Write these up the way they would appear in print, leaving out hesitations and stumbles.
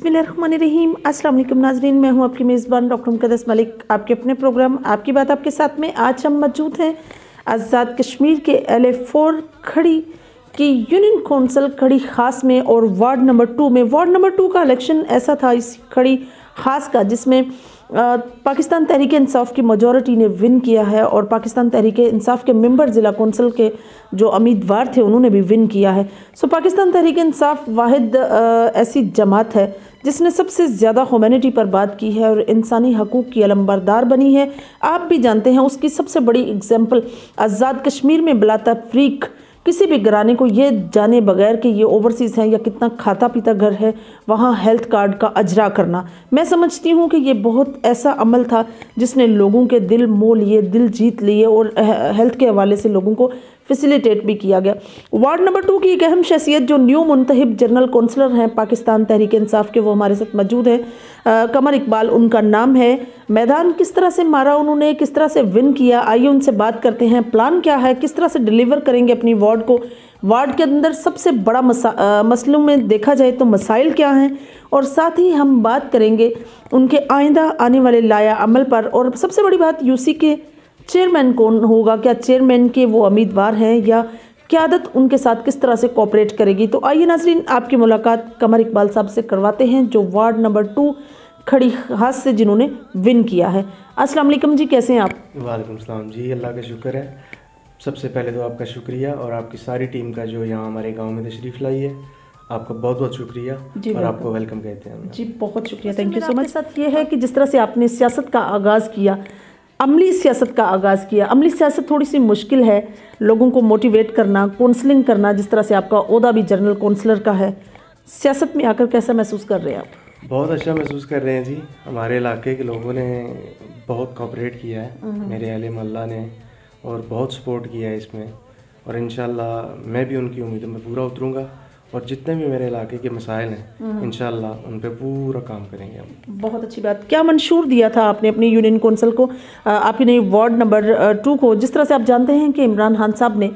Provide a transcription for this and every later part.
बिस्मिल्लाहिर्रहमानिर्रहीम। अस्सलाम वालेकुम नाज़रीन, मैं हूं आपकी मेज़बान डॉक्टर मुक़द्दस मलिक। आपके अपने प्रोग्राम आपकी बात आपके साथ में आज हम मौजूद हैं आज़ाद कश्मीर के LA4 खड़ी की यूनियन कौंसिल खड़ी ख़ास में और वार्ड नंबर 2 में। वार्ड नंबर 2 का इलेक्शन ऐसा था इस खड़ी ख़ास का जिसमें पाकिस्तान तहरीक इंसाफ की मेजॉरिटी ने विन किया है और पाकिस्तान तहरीक इंसाफ के मेंबर ज़िला कौंसिल के जो उम्मीदवार थे उन्होंने भी विन किया है। सो पाकिस्तान तहरीक इंसाफ वाहिद ऐसी जमात है जिसने सबसे ज़्यादा ह्यूमैनिटी पर बात की है और इंसानी हकूक़ की अलंबरदार बनी है। आप भी जानते हैं उसकी सबसे बड़ी एग्जाम्पल आज़ाद कश्मीर में बिला तफरीक किसी भी घराने को ये जाने बगैर कि ये ओवरसीज़ हैं या कितना खाता पीता घर है वहाँ हेल्थ कार्ड का अजरा करना। मैं समझती हूँ कि ये बहुत ऐसा अमल था जिसने लोगों के दिल मोह लिए, दिल जीत लिए और हेल्थ के हवाले से लोगों को फैसिलिटेट भी किया गया। वार्ड नंबर 2 की एक अहम शख्सियत जो न्यू मुंतखब जनरल कौंसलर हैं पाकिस्तान तहरीक इंसाफ के, वो हमारे साथ मौजूद हैं। कमर इकबाल उनका नाम है। मैदान किस तरह से मारा उन्होंने, किस तरह से विन किया, आइए उनसे बात करते हैं। प्लान क्या है, किस तरह से डिलीवर करेंगे अपनी वार्ड को, वार्ड के अंदर सबसे बड़ा मसलों में देखा जाए तो मसाइल क्या हैं, और साथ ही हम बात करेंगे उनके आइंदा आने वाले लाया अमल पर। और सबसे बड़ी बात यूसी के चेयरमैन कौन होगा, क्या चेयरमैन के वो उम्मीदवार हैं या क़यादत उनके साथ किस तरह से कोऑपरेट करेगी। तो आइए नाजरीन आपकी मुलाकात कमर इकबाल साहब से करवाते हैं जो वार्ड नंबर 2 खड़ी खास से जिन्होंने विन किया है। अस्सलाम वालेकुम जी, कैसे हैं आप? वालेकुम सलाम जी, अल्लाह का शुक्र है। सबसे पहले तो आपका शुक्रिया और आपकी सारी टीम का जो यहाँ हमारे गांव में तशरीफ़ लाई है, आपका बहुत बहुत शुक्रिया और आपको वेलकम कहते हैं जी। बहुत शुक्रिया, थैंक यू सो मच। साथ ये है कि जिस तरह से आपने सियासत का आगाज़ किया, अमली सियासत का आगाज़ किया। अमली सियासत थोड़ी सी मुश्किल है, लोगों को मोटिवेट करना, काउंसलिंग करना, जिस तरह से आपका ओहदा भी जनरल काउंसलर का है। सियासत में आकर कैसा महसूस कर रहे हैं आप? बहुत अच्छा महसूस कर रहे हैं जी। हमारे इलाके के लोगों ने बहुत कोऑपरेट किया है, मेरे अहले मोहल्ला ने, और बहुत सपोर्ट किया है इसमें। और इंशाल्लाह मैं भी उनकी उम्मीदों में पूरा उतरूँगा और जितने भी मेरे इलाके के मसाइल हैं इंशाल्लाह उन पे पूरा काम करेंगे हम। बहुत अच्छी बात। क्या मंशूर दिया था आपने अपनी यूनियन कौंसिल को, आपकी नई वार्ड नंबर 2 को? जिस तरह से आप जानते हैं कि इमरान खान साहब ने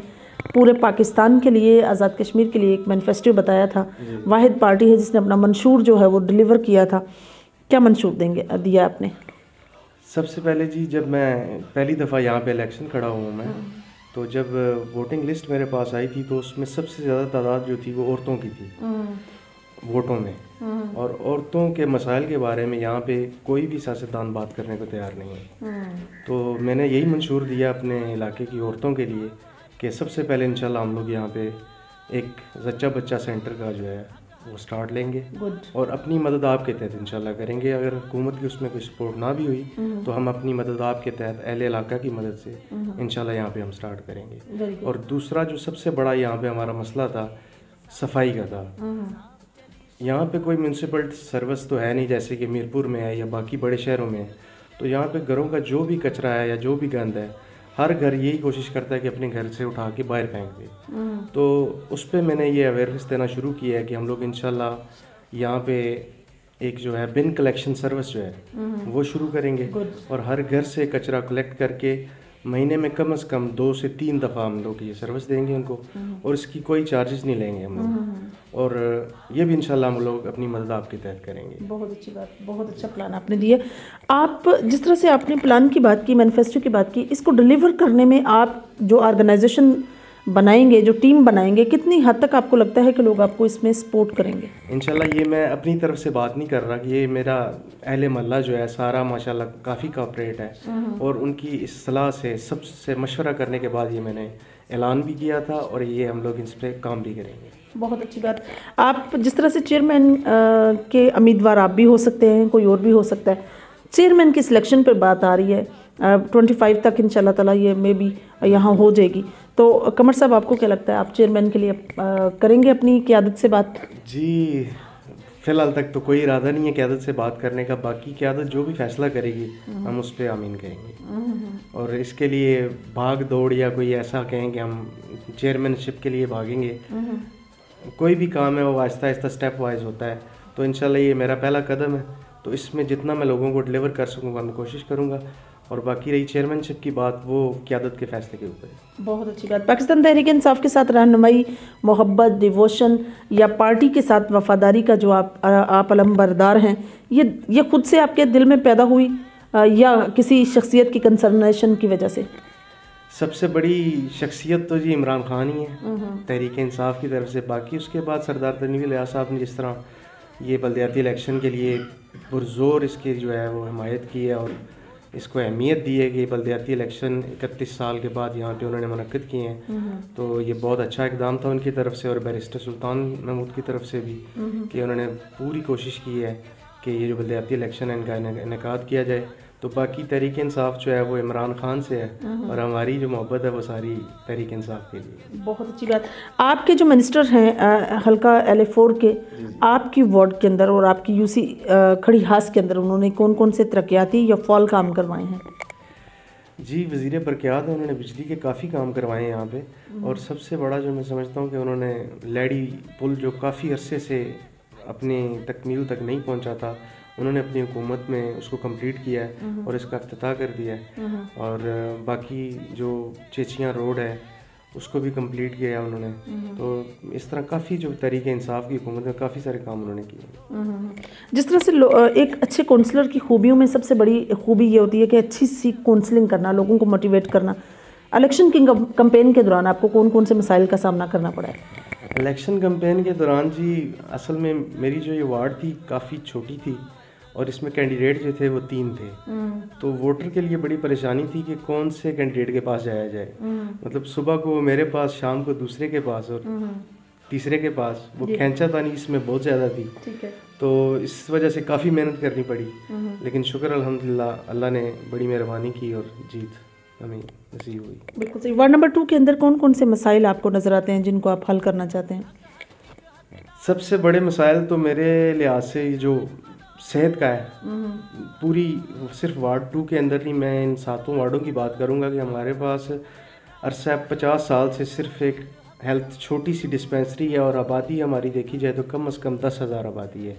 पूरे पाकिस्तान के लिए, आज़ाद कश्मीर के लिए एक मैनिफेस्टो बताया था। वाहिद पार्टी है जिसने अपना मंशूर जो है वो डिलीवर किया था। क्या मंशूर दिया आपने? सबसे पहले जी, जब मैं पहली दफ़ा यहाँ पे इलेक्शन खड़ा हुआ मैं, तो जब वोटिंग लिस्ट मेरे पास आई थी तो उसमें सबसे ज़्यादा तादाद जो थी वो औरतों की थी वोटों में। और औरतों के मसाइल के बारे में यहाँ पे कोई भी सियासतदान बात करने को तैयार नहीं है। तो मैंने यही मंशूर दिया अपने इलाके की औरतों के लिए कि सबसे पहले इंशाल्लाह हम लोग यहाँ पे एक जच्चा बच्चा सेंटर का जो है वो स्टार्ट लेंगे और अपनी मदद आपके तहत इंशाल्लाह करेंगे। अगर हुकूमत की उसमें कोई सपोर्ट ना भी हुई तो हम अपनी मदद आपके तहत अहले इलाका की मदद से इंशाल्लाह यहाँ पे हम स्टार्ट करेंगे। और दूसरा जो सबसे बड़ा यहाँ पे हमारा मसला था, सफाई का था। यहाँ पे कोई म्यूनसिपल सर्विस तो है नहीं जैसे कि मीरपुर में है या बाकी बड़े शहरों में है। तो यहाँ पे घरों का जो भी कचरा है या जो भी गंद है, हर घर यही कोशिश करता है कि अपने घर से उठा के बाहर फेंक दे। तो उस पर मैंने ये अवेयरनेस देना शुरू किया है कि हम लोग इंशाल्लाह यहाँ पे एक जो है बिन कलेक्शन सर्विस जो है वो शुरू करेंगे और हर घर से कचरा कलेक्ट करके महीने में कम से कम 2 से 3 दफ़ा हम लोग ये सर्विस देंगे उनको और इसकी कोई चार्जेस नहीं लेंगे हम लोग। और ये भी इंशाल्लाह हम लोग अपनी मदद आपके तहत करेंगे। बहुत अच्छी बात, बहुत अच्छा प्लान आपने दिया। आप जिस तरह से आपने प्लान की बात की, मैनिफेस्टो की बात की, इसको डिलीवर करने में आप जो ऑर्गेनाइजेशन बनाएंगे, जो टीम बनाएंगे, कितनी हद तक आपको लगता है कि लोग आपको इसमें सपोर्ट करेंगे? इंशाल्लाह ये मैं अपनी तरफ से बात नहीं कर रहा कि ये मेरा अहले मोहल्ला जो है सारा माशाल्लाह काफ़ी कोऑपरेट है और उनकी इस सलाह से सबसे मशवरा करने के बाद ये मैंने ऐलान भी किया था और ये हम लोग इस पर काम भी करेंगे। बहुत अच्छी बात। आप जिस तरह से चेयरमैन के उम्मीदवार आप भी हो सकते हैं, कोई और भी हो सकता है। चेयरमैन की सिलेक्शन पर बात आ रही है, 25 तक इंशाल्लाह ताला ये मे भी यहाँ हो जाएगी। तो कमर साहब आपको क्या लगता है, आप चेयरमैन के लिए करेंगे अपनी क़यादत से बात? जी, फ़िलहाल तक तो कोई इरादा नहीं है क़यादत से बात करने का। बाकी क़यादत जो भी फ़ैसला करेगी हम उस पर आमीन कहेंगे। और इसके लिए भाग दौड़ या कोई ऐसा कहें कि हम चेयरमैनशिप के लिए भागेंगे, कोई भी काम है वो आहिस्ता आहिस्ता स्टेप वाइज होता है। तो इंशाल्लाह ये मेरा पहला कदम है, तो इसमें जितना मैं लोगों को डिलीवर कर सकूँगा मैं कोशिश करूँगा। और बाकी रही चेयरमैनशिप की बात, वो क़यादत के फ़ैसले के ऊपर है। बहुत अच्छी बात। पाकिस्तान तहरीक इंसाफ के साथ रहनुमाई, मोहब्बत, डिवोशन या पार्टी के साथ वफादारी का जो आप अलमबरदार हैं, ये खुद से आपके दिल में पैदा हुई या किसी शख्सियत की कंसर्नेशन की वजह से? सबसे बड़ी शख्सियत तो जी इमरान खान ही है तहरीक इंसाफ की तरफ से। बाकी उसके बाद सरदार तनवीर लियाज़ साहब ने जिस तरह ये बल्दियाती इलेक्शन के लिए पुरजोर इसकी जो है वो हिमायत की है और इसको अहमियत दी है कि बल्दियाती इलेक्शन 31 साल के बाद यहाँ पे उन्होंने मुनक्किद किए हैं, तो ये बहुत अच्छा इकदाम था उनकी तरफ से और बैरिस्टर सुल्तान महमूद की तरफ से भी कि उन्होंने पूरी कोशिश की है कि ये जो बल्दियाती इलेक्शन है इनका इनेकाद किया जाए। तो बाकी तहरीक इंसाफ जो है वो इमरान खान से है और हमारी जो मोहब्बत है वो सारी तहरीक इंसाफ के लिए। बहुत अच्छी बात। आपके जो मिनिस्टर हैं हल्का LA4 के, आपकी वार्ड के अंदर और आपकी UC खड़ी हास के अंदर उन्होंने कौन कौन से तरक्याती या फॉल काम करवाए हैं? जी, वज़ीर बरक़ियात हैं, उन्होंने बिजली के काफ़ी काम करवाए हैं यहाँ पे। और सबसे बड़ा जो मैं समझता हूँ कि उन्होंने लैडी पुल जो काफ़ी अरसे से अपनी तकमील तक नहीं पहुँचा था, उन्होंने अपनी हुकूमत में उसको कंप्लीट किया है और इसका इफ्तिताह कर दिया है। और बाकी जो चेचियाँ रोड है उसको भी कंप्लीट किया है उन्होंने। तो इस तरह काफ़ी जो तहरीक इंसाफ की हुकूमत में काफ़ी सारे काम उन्होंने किए। जिस तरह से एक अच्छे काउंसलर की खूबियों में सबसे बड़ी खूबी ये होती है कि अच्छी सी काउंसलिंग करना, लोगों को मोटिवेट करना। इलेक्शन की कैंपेन के दौरान आपको कौन कौन से मसाइल का सामना करना पड़ा है? इलेक्शन कैंपेन के दौरान जी, असल में मेरी जो ये वार्ड थी काफ़ी छोटी थी और इसमें कैंडिडेट जो थे वो 3 थे। तो वोटर के लिए बड़ी परेशानी थी कि कौन से कैंडिडेट के पास जाया जाए। मतलब सुबह को मेरे पास, शाम को दूसरे के पास और तीसरे के पास, वो खींचातानी इसमें बहुत ज़्यादा थी। ठीक है। तो इस वजह से काफ़ी मेहनत करनी पड़ी, लेकिन शुक्र अल्हम्दुलिल्लाह अल्लाह ने बड़ी मेहरबानी की और जीत हमें नसीब हुई। बिल्कुल सही। वार्ड नंबर 2 के अंदर कौन कौन से मसाइल आपको नज़र आते हैं जिनको आप हल करना चाहते हैं? सबसे बड़े मसाइल तो मेरे लिहाज से जो सेहत का है, पूरी सिर्फ वार्ड 2 के अंदर नहीं, मैं इन 7 वार्डों की बात करूंगा कि हमारे पास अरसा 50 साल से सिर्फ एक हेल्थ छोटी सी डिस्पेंसरी है और आबादी हमारी देखी जाए तो कम से कम 10,000 आबादी है,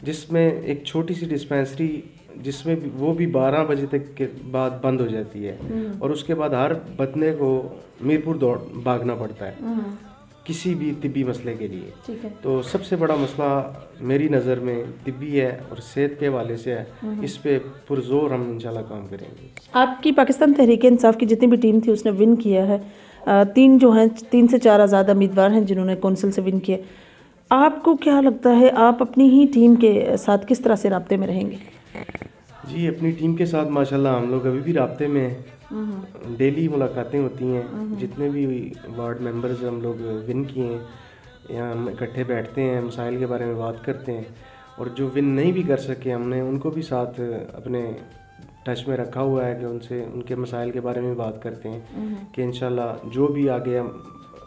जिसमें एक छोटी सी डिस्पेंसरी जिसमें वो भी 12 बजे तक के बाद बंद हो जाती है और उसके बाद हर बंदे को मीरपुर भागना पड़ता है किसी भी तिब्बी मसले के लिए। ठीक है। तो सबसे बड़ा मसला मेरी नज़र में तिब्बी है और सेहत के हवाले से है। इस पे पुरजोर हम इंशाल्लाह काम करेंगे। आपकी पाकिस्तान तहरीक इंसाफ की जितनी भी टीम थी उसने विन किया है। 3 से 4 आज़ाद उम्मीदवार हैं जिन्होंने कौंसिल से विन किया। आपको क्या लगता है, आप अपनी ही टीम के साथ किस तरह से राब्ते में रहेंगे? जी, अपनी टीम के साथ माशाल्लाह हम लोग अभी भी राब्ते में हैं। डेली मुलाकातें होती हैं, जितने भी वार्ड मेंबर्स हम लोग विन किए हैं, यहाँ हम इकट्ठे बैठते हैं, मसाइल के बारे में बात करते हैं और जो विन नहीं भी कर सके हमने उनको भी साथ अपने टच में रखा हुआ है कि उनसे उनके मसाइल के बारे में बात करते हैं कि इंशाल्लाह जो भी आगे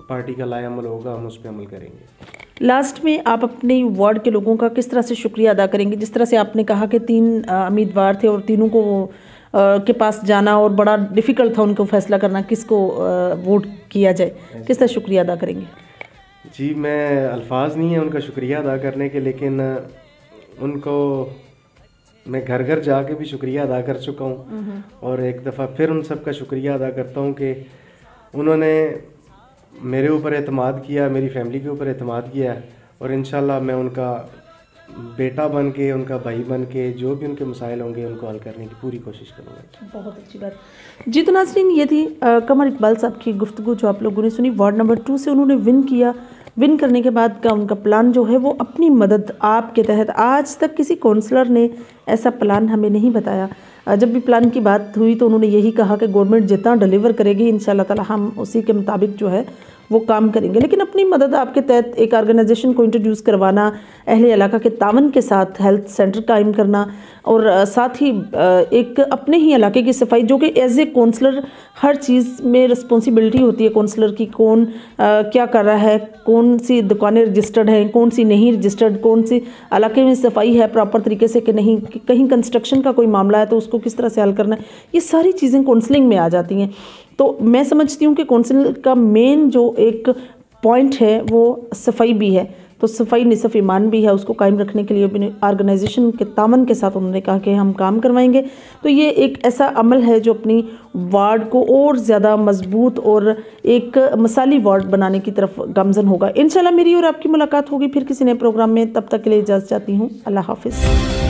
पार्टी का लाए अमल होगा हम उस पर अमल करेंगे। लास्ट में आप अपने वार्ड के लोगों का किस तरह से शुक्रिया अदा करेंगे? जिस तरह से आपने कहा कि 3 उम्मीदवार थे और तीनों को के पास जाना और बड़ा डिफ़िकल्ट था उनको फैसला करना किसको वोट किया जाए, किस तरह शुक्रिया अदा करेंगे? जी, मैं अल्फाज नहीं है उनका शुक्रिया अदा करने के, लेकिन उनको मैं घर घर जाके भी शुक्रिया अदा कर चुका हूँ और एक दफ़ा फिर उन सब का शुक्रिया अदा करता हूँ कि उन्होंने मेरे ऊपर एतमाद किया, मेरी फैमिली के ऊपर एतमाद किया और इंशाल्लाह मैं उनका बेटा बन के, उनका भाई बन के जो भी उनके मसाइल होंगे उनको हल करने की पूरी कोशिश करूँगा। बहुत अच्छी बात। जी तो नाज़रीन, ये थी कमर इकबाल साहब की गुफ्तगू जो आप लोगों ने सुनी। वार्ड नंबर 2 से उन्होंने विन किया। विन करने के बाद का उनका प्लान जो है वो अपनी मदद आपके तहत, आज तक किसी काउंसलर ने ऐसा प्लान हमें नहीं बताया। जब भी प्लान की बात हुई तो उन्होंने यही कहा कि गवर्नमेंट जितना डिलीवर करेगी इंशाल्लाह ताला हम उसी के मुताबिक जो है वो काम करेंगे। लेकिन अपनी मदद आपके तहत एक ऑर्गेनाइजेशन को इंट्रोड्यूस करवाना, अहले इलाका के तावन के साथ हेल्थ सेंटर कायम करना और साथ ही एक अपने ही इलाके की सफाई, जो कि एज ए काउंसलर हर चीज़ में रिस्पॉन्सिबिलिटी होती है काउंसलर की, कौन क्या कर रहा है, कौन सी दुकानें रजिस्टर्ड हैं, कौन सी नहीं रजिस्टर्ड, कौन सी इलाके में सफाई है प्रॉपर तरीके से कि नहीं, कहीं कंस्ट्रक्शन का कोई मामला है तो उसको किस तरह से हल करना है, ये सारी चीज़ें काउंसलिंग में आ जाती हैं। तो मैं समझती हूँ कि काउंसिल का मेन जो एक पॉइंट है वो सफाई भी है। तो सफाई निसफ ईमान भी है, उसको कायम रखने के लिए भी ऑर्गेनाइजेशन के तामन के साथ उन्होंने कहा कि हम काम करवाएंगे। तो ये एक ऐसा अमल है जो अपनी वार्ड को और ज़्यादा मजबूत और एक मिसाली वार्ड बनाने की तरफ गामजन होगा। इंशाल्लाह मेरी और आपकी मुलाकात होगी फिर किसी नए प्रोग्राम में, तब तक के लिए इजाज़त चाहती हूँ। अल्लाह हाफिज़।